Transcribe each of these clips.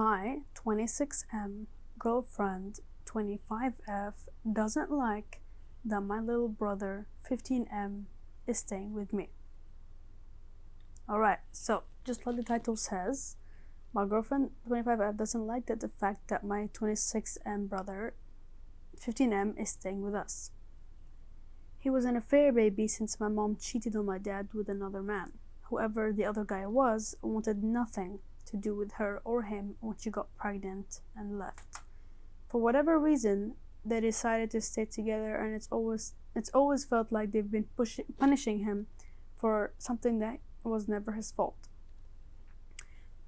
My 26M girlfriend 25F doesn't like that my little brother 15M is staying with me. Alright, so just like the title says, my girlfriend 25F doesn't like the fact that my 26M brother 15M is staying with us. He was an affair baby since my mom cheated on my dad with another man. Whoever the other guy was wanted nothing to do with her or him when she got pregnant and left. For whatever reason, they decided to stay together, and it's always felt like they've been punishing him for something that was never his fault.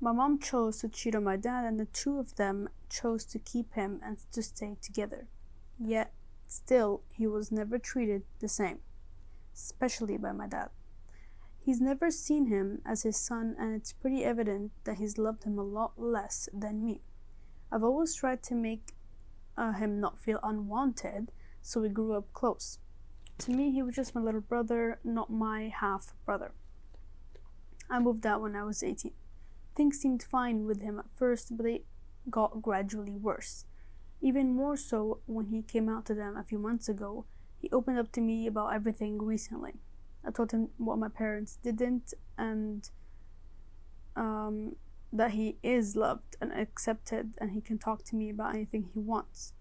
My mom chose to cheat on my dad, and the two of them chose to keep him and to stay together. Yet, still, he was never treated the same, especially by my dad. He's never seen him as his son, and it's pretty evident that he's loved him a lot less than me. I've always tried to make him not feel unwanted, so we grew up close. To me, he was just my little brother, not my half-brother. I moved out when I was 18. Things seemed fine with him at first, but they got gradually worse. Even more so when he came out to them a few months ago. He opened up to me about everything recently. I told him what my parents didn't, and that he is loved and accepted, and he can talk to me about anything he wants.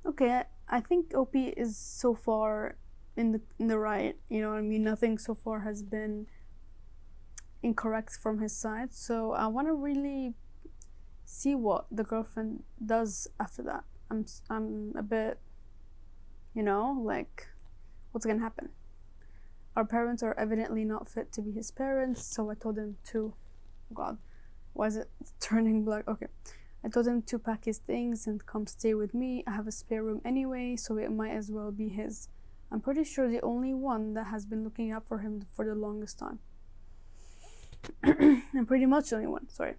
Okay, I think OP is so far in the right, you know what I mean? Nothing so far has been incorrect from his side, so I want to really see what the girlfriend does after that. I'm a bit, like, what's gonna happen? Our parents are evidently not fit to be his parents, so I told him to, God, why is it turning black? Okay. I told him to pack his things and come stay with me. I have a spare room anyway, so it might as well be his. I'm pretty sure the only one that has been looking out for him for the longest time. I'm pretty much the only one, sorry.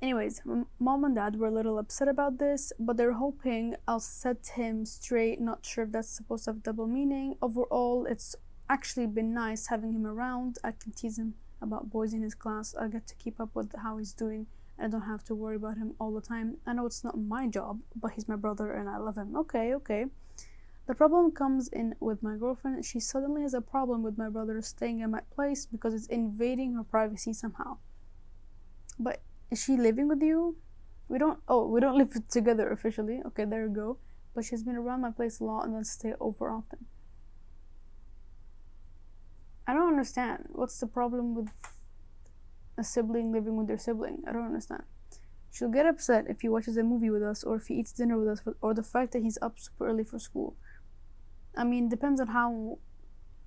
Anyways, mom and dad were a little upset about this, but they're hoping I'll set him straight. Not sure if that's supposed to have double meaning. Overall, it's actually been nice having him around. I can tease him about boys in his class. I get to keep up with how he's doing, and I don't have to worry about him all the time. I know it's not my job, but he's my brother and I love him. Okay. The problem comes in with my girlfriend. She suddenly has a problem with my brother staying at my place because it's invading her privacy somehow. But is she living with you? We don't live together officially. Okay, there you go. But she's been around my place a lot and doesn't stay over often. I don't understand. What's the problem with a sibling living with their sibling? I don't understand. She'll get upset if he watches a movie with us, or if he eats dinner with us, or the fact that he's up super early for school. I mean, depends on how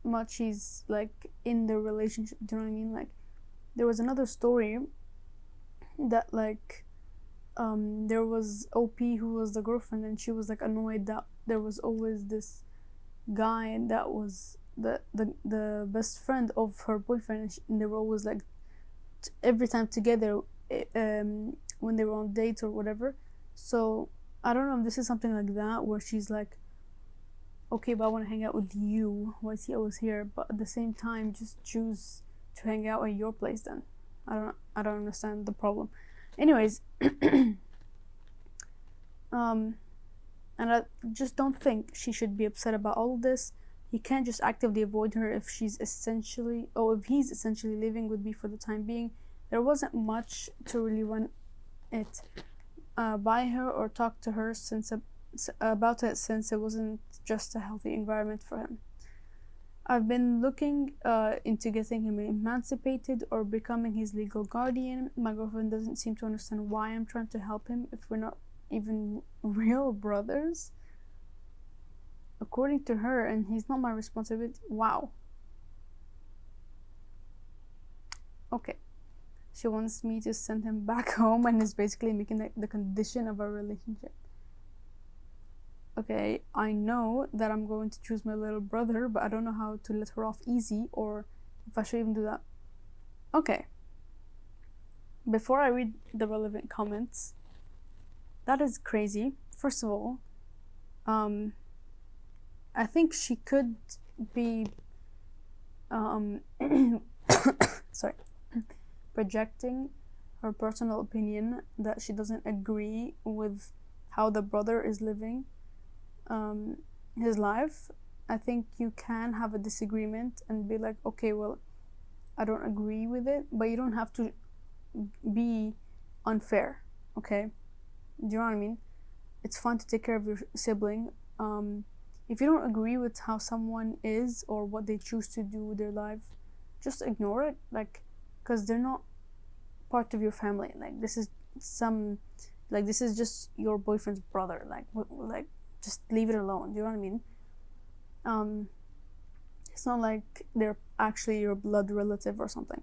much he's, like, in the relationship. Do you know what I mean? Like, there was another story that, like, there was OP who was the girlfriend, and she was, like, annoyed that there was always this guy that was the best friend of her boyfriend, and they were always, like, every time together when they were on dates or whatever. So I don't know if this is something like that, where she's like, okay, but I want to hang out with you. Why is he always here? But at the same time, just choose to hang out at your place then. I don't understand the problem. Anyways, and I just don't think she should be upset about all of this. He can't just actively avoid her if he's essentially living with me for the time being. There wasn't much to really run it by her or talk to her about it, since it wasn't just a healthy environment for him. I've been looking into getting him emancipated or becoming his legal guardian. My girlfriend doesn't seem to understand why I'm trying to help him if we're not even real brothers, according to her, and he's not my responsibility. Wow. Okay. She wants me to send him back home and is basically making the condition of our relationship. Okay, I know that I'm going to choose my little brother, but I don't know how to let her off easy, or if I should even do that. Okay. Before I read the relevant comments, that is crazy. First of all, I think she could be sorry, projecting her personal opinion that she doesn't agree with how the brother is living his life, I think you can have a disagreement and be like, okay, well, I don't agree with it, but you don't have to be unfair, okay? Do you know what I mean? It's fun to take care of your sibling. If you don't agree with how someone is or what they choose to do with their life, just ignore it, like, because they're not part of your family. Like, this is just your boyfriend's brother. Like, just leave it alone. Do you know what I mean? It's not like they're actually your blood relative or something.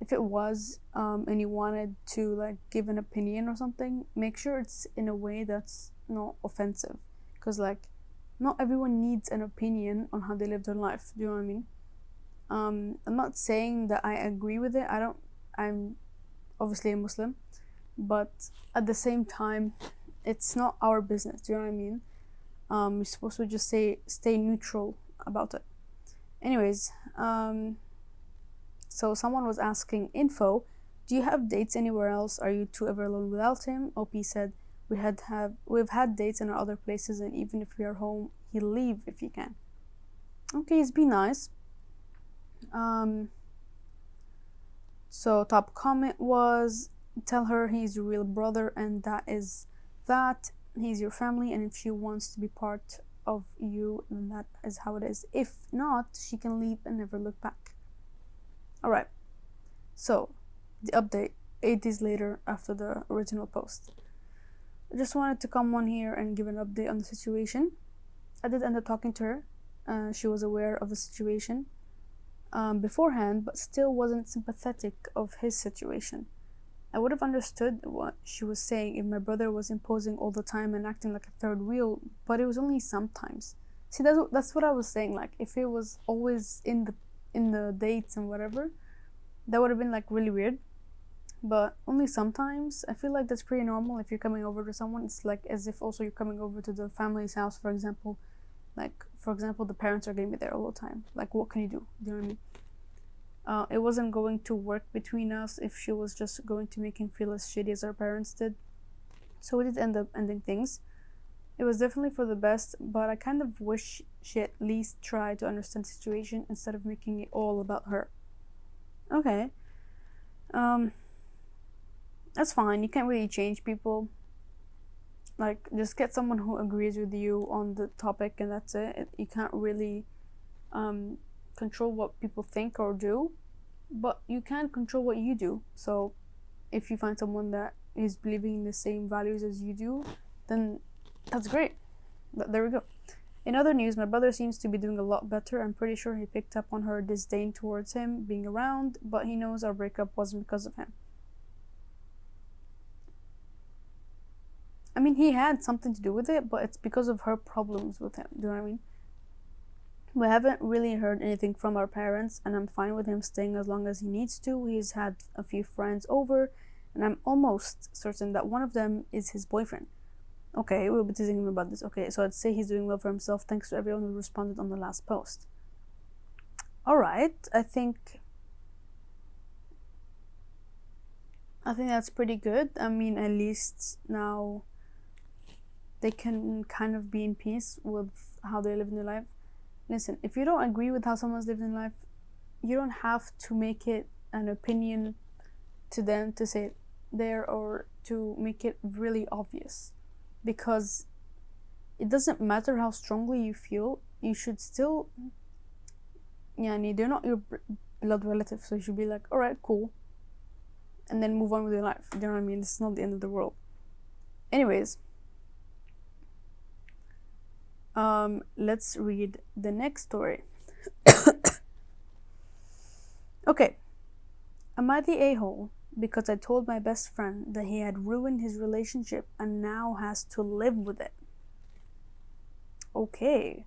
If it was, and you wanted to like give an opinion or something, make sure it's in a way that's not offensive, because like not everyone needs an opinion on how they live their life. Do you know what I mean? I'm not saying that I agree with it. I'm obviously a Muslim, but at the same time, it's not our business. Do you know what I mean? You're supposed to just stay neutral about it. Anyways, so someone was asking info, do you have dates anywhere else? Are you two ever alone without him? OP said, we've had dates in other places, and even if we are home, he'll leave if he can. Okay, it's be nice. So top comment was, tell her he's your real brother, and that is that. He's your family, and if she wants to be part of you, then that is how it is. If not, she can leave and never look back. Alright, so the update 8 days later after the original post. I just wanted to come on here and give an update on the situation. I did end up talking to her. She was aware of the situation beforehand, but still wasn't sympathetic of his situation. I would have understood what she was saying if my brother was imposing all the time and acting like a third wheel, but it was only sometimes. See, that's what I was saying. Like, if it was always in the dates and whatever, that would have been like really weird. But only sometimes, I feel like that's pretty normal. If you're coming over to someone, it's like as if also you're coming over to the family's house, for example. Like, for example, the parents are going to be there all the time. Like, what can you do? Do you know what I mean? It wasn't going to work between us if she was just going to make him feel as shitty as our parents did. So we did end up ending things. It was definitely for the best, but I kind of wish she at least tried to understand the situation instead of making it all about her. Okay. That's fine. You can't really change people. Like, just get someone who agrees with you on the topic, and that's it. You can't really control what people think or do, but you can control what you do. So if you find someone that is believing in the same values as you do, then that's great. But there we go. In other news, my brother seems to be doing a lot better. I'm pretty sure he picked up on her disdain towards him being around, but he knows our breakup wasn't because of him. I mean, he had something to do with it, but it's because of her problems with him. Do you know what I mean? We haven't really heard anything from our parents, and I'm fine with him staying as long as he needs to. He's had a few friends over, and I'm almost certain that one of them is his boyfriend. Okay, we'll be teasing him about this. Okay, so I'd say he's doing well for himself. Thanks to everyone who responded on the last post. Alright, I think that's pretty good. I mean, at least now they can kind of be in peace with how they live in their life. Listen, if you don't agree with how someone's living life, you don't have to make it an opinion to them to say it there or to make it really obvious. Because it doesn't matter how strongly you feel, you should still... they're not your blood relative, so you should be like, alright, cool. And then move on with your life. You know what I mean? This is not the end of the world. Anyways. Let's read the next story. Okay. Am I the a-hole because I told my best friend that he had ruined his relationship and now has to live with it? Okay.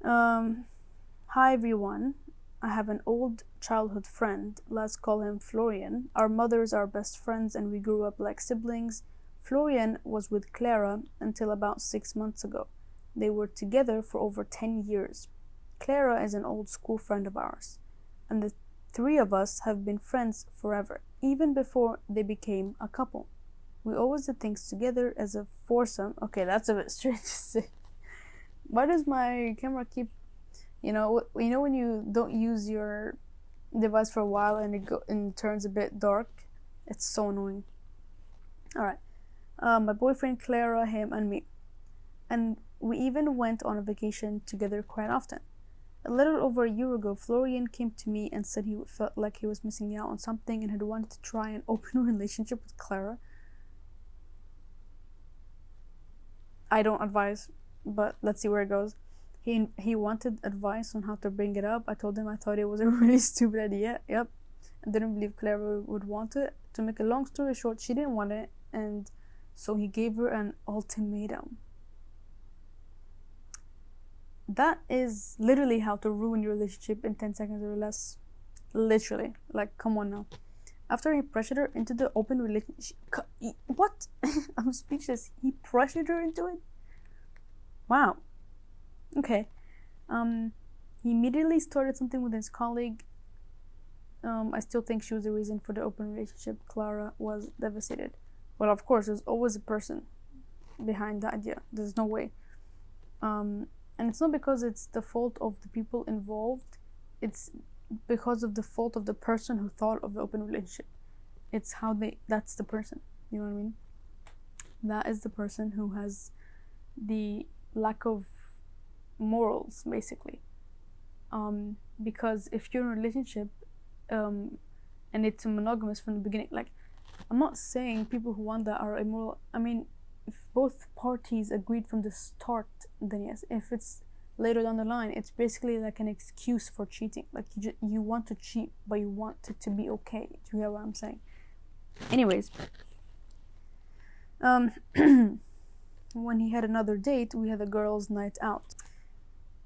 Hi everyone. I have an old childhood friend. Let's call him Florian. Our mothers are best friends and we grew up like siblings. Florian was with Clara until about 6 months ago. They were together for over 10 years. Clara is an old school friend of ours, and Three of us have been friends forever, even before they became a couple. We always did things together as a foursome. Okay, that's a bit strange to say. Why does my camera keep, when you don't use your device for a while and it turns a bit dark? It's so annoying. All right. My boyfriend, Clara, him, and me. And we even went on a vacation together quite often. A little over a year ago, Florian came to me and said he felt like he was missing out on something and had wanted to try an open relationship with Clara. I don't advise, but let's see where it goes. He wanted advice on how to bring it up. I told him I thought it was a really stupid idea. Yep. I didn't believe Clara would want it. To make a long story short, she didn't want it, and so he gave her an ultimatum. That is literally how to ruin your relationship in 10 seconds or less. Literally. Like, come on now. After he pressured her into the open relationship... What? I'm speechless. He pressured her into it? Wow. Okay. He immediately started something with his colleague. I still think she was the reason for the open relationship. Clara was devastated. Well, of course, there's always a person behind the idea. There's no way. And it's not because it's the fault of the people involved. It's because of the fault of the person who thought of the open relationship. It's that's the person. You know what I mean? That is the person who has the lack of morals, basically. Because if you're in a relationship, and it's monogamous from the beginning, like, I'm not saying people who want that are immoral. I mean, if both parties agreed from the start, then yes. If it's later down the line, it's basically like an excuse for cheating. Like, you want to cheat, but you want it to be okay. Do you hear what I'm saying? Anyways, when he had another date, we had a girls' night out.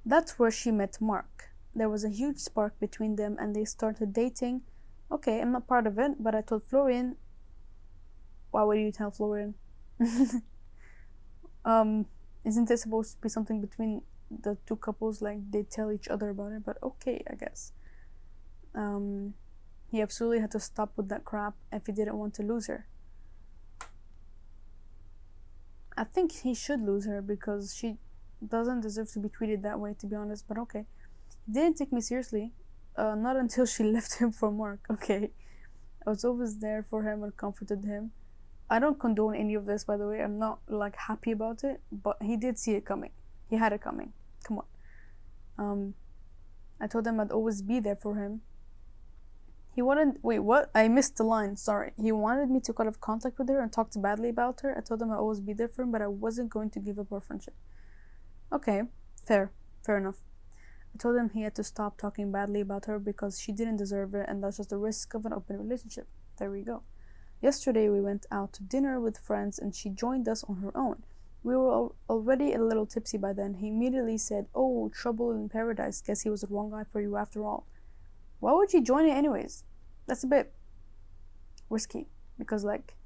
That's where she met Mark. There was a huge spark between them, and they started dating. Okay, I'm not part of it, but I told Florian. Why would you tell Florian? Isn't it supposed to be something between the two couples, like they tell each other about it? But okay, I guess. He absolutely had to stop with that crap if he didn't want to lose her. I think he should lose her because she doesn't deserve to be treated that way, to be honest, but okay. He didn't take me seriously, not until she left him for Mark. Okay, I was always there for him and comforted him. I don't condone any of this, by the way. I'm not like happy about it, but he did see it coming. He had it coming. Come on. I told him I'd always be there for him. He wanted... Wait, what? I missed the line. Sorry. He wanted me to cut off contact with her and talked badly about her. I told him I'd always be there for him, but I wasn't going to give up our friendship. Okay. Fair enough. I told him he had to stop talking badly about her because she didn't deserve it, and that's just the risk of an open relationship. There we go. Yesterday we went out to dinner with friends and she joined us on her own. We were already a little tipsy by then. He immediately said, "Oh, trouble in paradise. Guess he was the wrong guy for you after all." Why would you join it anyways? That's a bit risky because, like,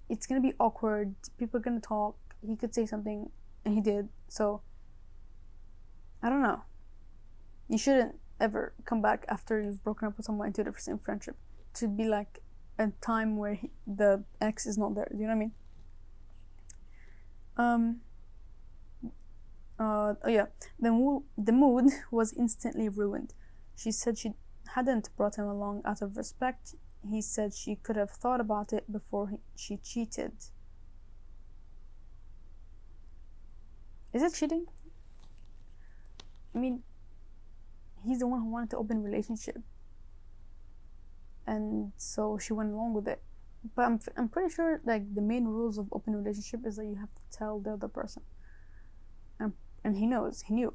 it's gonna be awkward. People are gonna talk. He could say something, and he did. So, I don't know. You shouldn't ever come back after you've broken up with someone into the same friendship. To be like a time where the ex is not there. Do you know what I mean? Oh yeah. The mood was instantly ruined. She said she hadn't brought him along out of respect. He said she could have thought about it before she cheated. Is it cheating? I mean, he's the one who wanted to open a relationship, and so she went along with it. But I'm pretty sure, like, the main rules of open relationship is that you have to tell the other person, and he knew.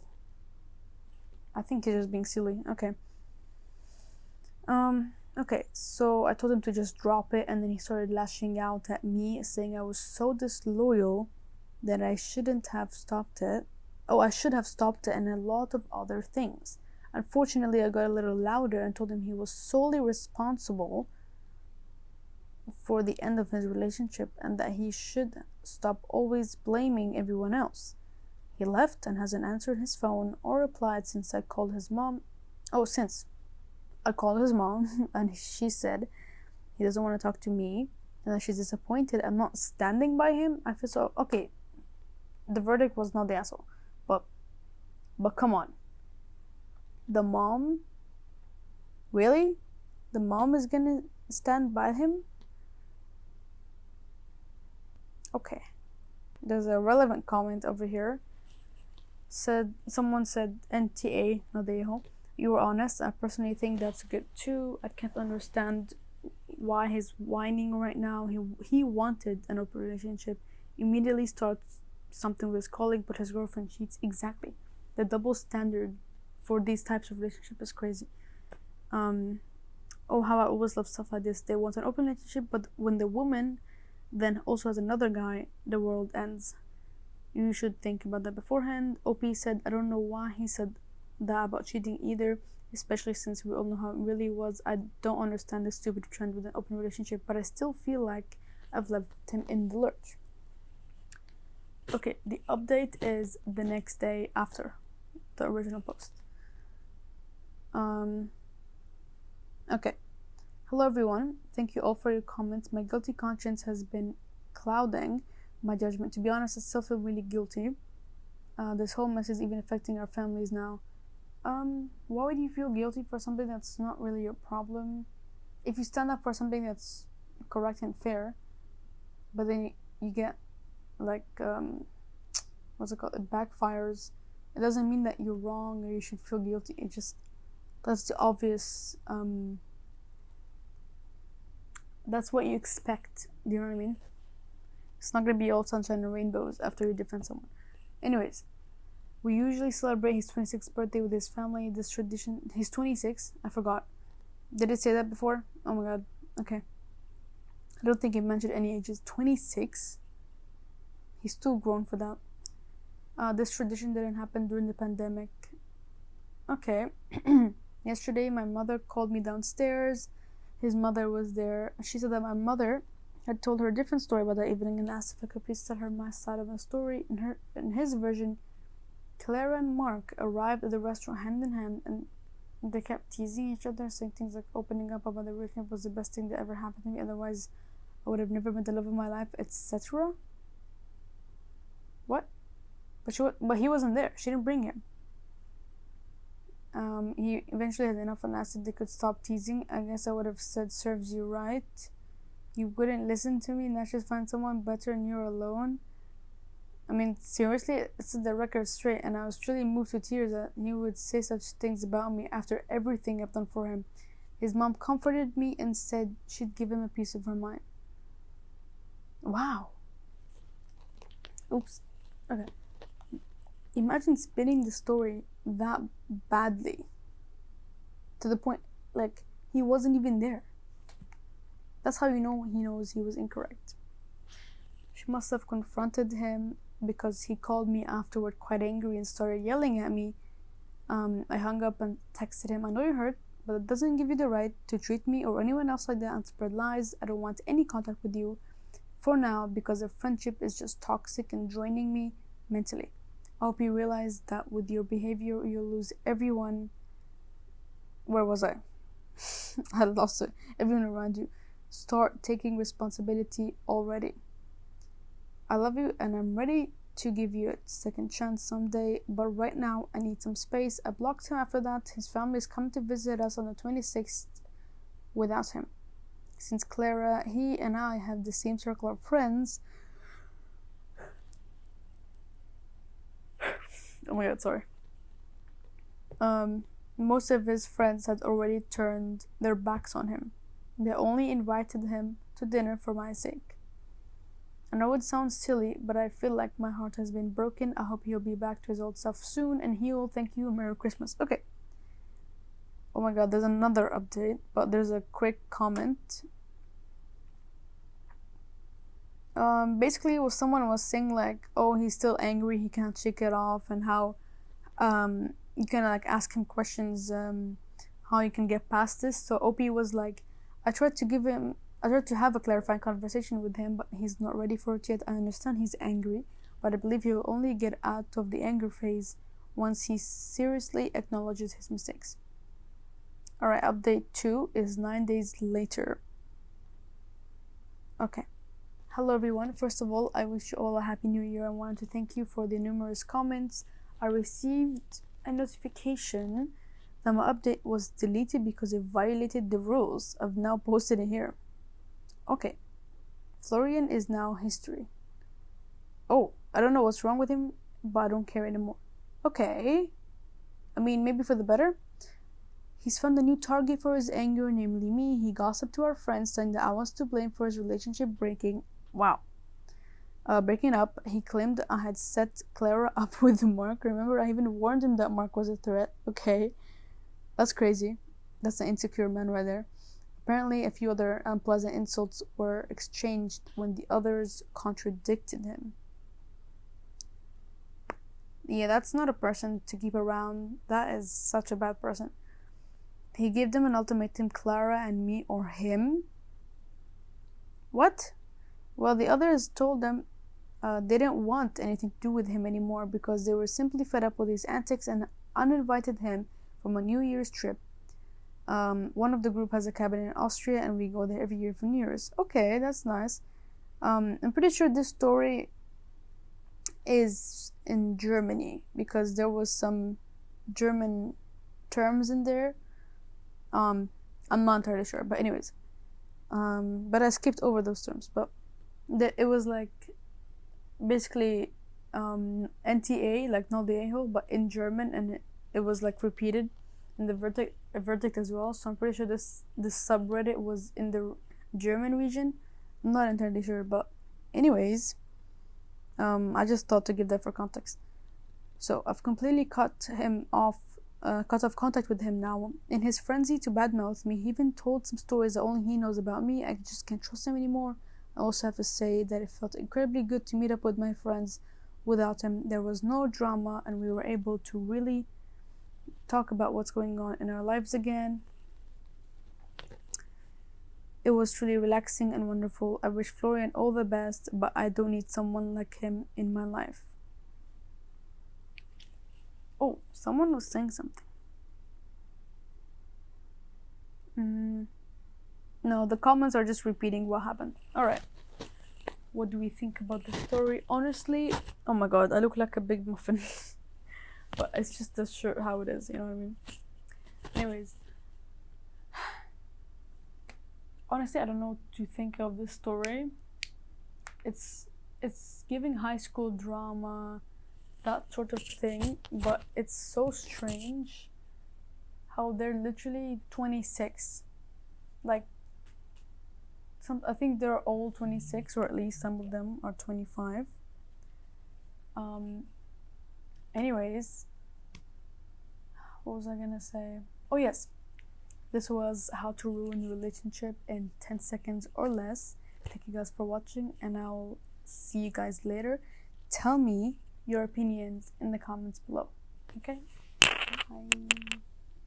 I think he's just being silly. Okay. Okay, so I told him to just drop it, and then he started lashing out at me, saying I was so disloyal that I shouldn't have stopped it. Oh, I should have stopped it, and a lot of other things. Unfortunately, I got a little louder and told him he was solely responsible for the end of his relationship and that he should stop always blaming everyone else. He left and hasn't answered his phone or replied since I called his mom. Oh, since. I called his mom, and she said he doesn't want to talk to me, and that she's disappointed I'm not standing by him. I feel so okay. The verdict was not the asshole, but come on. The mom, really? The mom is gonna stand by him? Okay. There's a relevant comment over here. Someone said NTA, not the a-hole. You were honest. I personally think that's good too. I can't understand why he's whining right now. He wanted an open relationship. Immediately starts something with his colleague, but his girlfriend cheats. Exactly. The double standard for these types of relationships is crazy. Oh, how I always love stuff like this. They want an open relationship, but when the woman then also has another guy, the world ends. You should think about that beforehand. OP said, I don't know why he said that about cheating either, especially since we all know how it really was. I don't understand the stupid trend with an open relationship, but I still feel like I've left him in the lurch. Okay, the update is the next day after the original post. Okay. Hello everyone. Thank you all for your comments. My guilty conscience has been clouding my judgment. To be honest, I still feel really guilty. This whole mess is even affecting our families now. Why would you feel guilty for something that's not really your problem? If you stand up for something that's correct and fair, but then you get like what's it called? It backfires. It doesn't mean that you're wrong or you should feel guilty. It just that's the obvious. That's what you expect. Do you know what I mean? It's not gonna be all sunshine and rainbows after you defend someone. Anyways, we usually celebrate his 26th birthday with his family. This tradition. He's 26. I forgot. Did it say that before? Oh my god. Okay. I don't think it mentioned any ages. 26. He's too grown for that. This tradition didn't happen during the pandemic. Okay. Yesterday, my mother called me downstairs. His mother was there. She said that my mother had told her a different story about that evening and asked if I could please tell her my side of the story. In his version, Clara and Mark arrived at the restaurant hand in hand, and they kept teasing each other, saying things like opening up about the relationship was the best thing that ever happened to me. Otherwise, I would have never met the love of my life, etc. What? But he wasn't there. She didn't bring him. He eventually had enough and asked if they could stop teasing. I guess I would have said, serves you right. You wouldn't listen to me, now just find someone better and you're alone. I mean, seriously, set the record straight, and I was truly moved to tears that he would say such things about me after everything I've done for him. His mom comforted me and said she'd give him a piece of her mind. Wow. Oops. Okay. Imagine spinning the story that badly. To the point, like, he wasn't even there. That's how you know he knows he was incorrect. She must have confronted him because he called me afterward quite angry and started yelling at me. I hung up and texted him, I know you're hurt, but it doesn't give you the right to treat me or anyone else like that and spread lies. I don't want any contact with you for now because our friendship is just toxic and draining me mentally. I hope you realize that with your behavior, you'll lose everyone. Where was I? I lost it. Everyone around you. Start taking responsibility already. I love you and I'm ready to give you a second chance someday, but right now I need some space. I blocked him after that. His family is coming to visit us on the 26th without him. Since Clara, he and I have the same circle of friends. Oh my god, sorry. Most of his friends had already turned their backs on him. They only invited him to dinner for my sake. I know it sounds silly, but I feel like my heart has been broken. I hope he'll be back to his old self soon, and he will thank you. Merry Christmas. Okay. Oh my god, there's another update, but there's a quick comment. Basically, someone was saying like, oh, he's still angry, he can't shake it off, and how you can like ask him questions, how you can get past this. So OP was like, I tried to have a clarifying conversation with him, but he's not ready for it yet. I understand he's angry, but I believe he'll only get out of the anger phase once he seriously acknowledges his mistakes. Alright, update 2 is 9 days later. Okay. Hello everyone. First of all, I wish you all a happy new year. I wanted to thank you for the numerous comments. I received a notification that my update was deleted because it violated the rules. I've now posted it here. Okay. Florian is now history. Oh, I don't know what's wrong with him, but I don't care anymore. Okay. I mean, maybe for the better. He's found a new target for his anger, namely me. He gossiped to our friends, saying that I was to blame for his relationship breaking. Wow. Breaking up. He claimed I had set Clara up with Mark. Remember, I even warned him that Mark was a threat. Okay. That's crazy. That's an insecure man right there. Apparently, a few other unpleasant insults were exchanged when the others contradicted him. Yeah, that's not a person to keep around. That is such a bad person. He gave them an ultimatum, Clara and me or him. What? Well, the others told them they didn't want anything to do with him anymore because they were simply fed up with his antics and uninvited him from a New Year's trip. One of the group has a cabin in Austria and we go there every year for New Year's. Okay, that's nice. I'm pretty sure this story is in Germany because there was some German terms in there. I'm not entirely sure, but anyways, but I skipped over those terms. But it was like basically NTA, like not the a-hole, but in German, and it was like repeated in the verdict as well. So I'm pretty sure this subreddit was in the German region. I'm not entirely sure, but anyways, I just thought to give that for context. So I've completely cut off contact with him now. In his frenzy to badmouth me, he even told some stories that only he knows about me. I just can't trust him anymore. I also have to say that it felt incredibly good to meet up with my friends without him. There was no drama and we were able to really talk about what's going on in our lives again. It was truly relaxing and wonderful. I wish Florian all the best, but I don't need someone like him in my life. Oh, someone was saying something. No, the comments are just repeating what happened. Alright. What do we think about the story? Honestly, oh my god, I look like a big muffin. But it's just the shirt how it is, you know what I mean? Anyways. Honestly, I don't know what to think of this story. It's giving high school drama, that sort of thing, but it's so strange how they're literally 26. Like, I think they're all 26, or at least some of them are 25. Anyways, what was I gonna say? Oh yes, this was how to ruin your relationship in 10 seconds or less. Thank you guys for watching, and I'll see you guys later. Tell me your opinions in the comments below. Okay? Bye.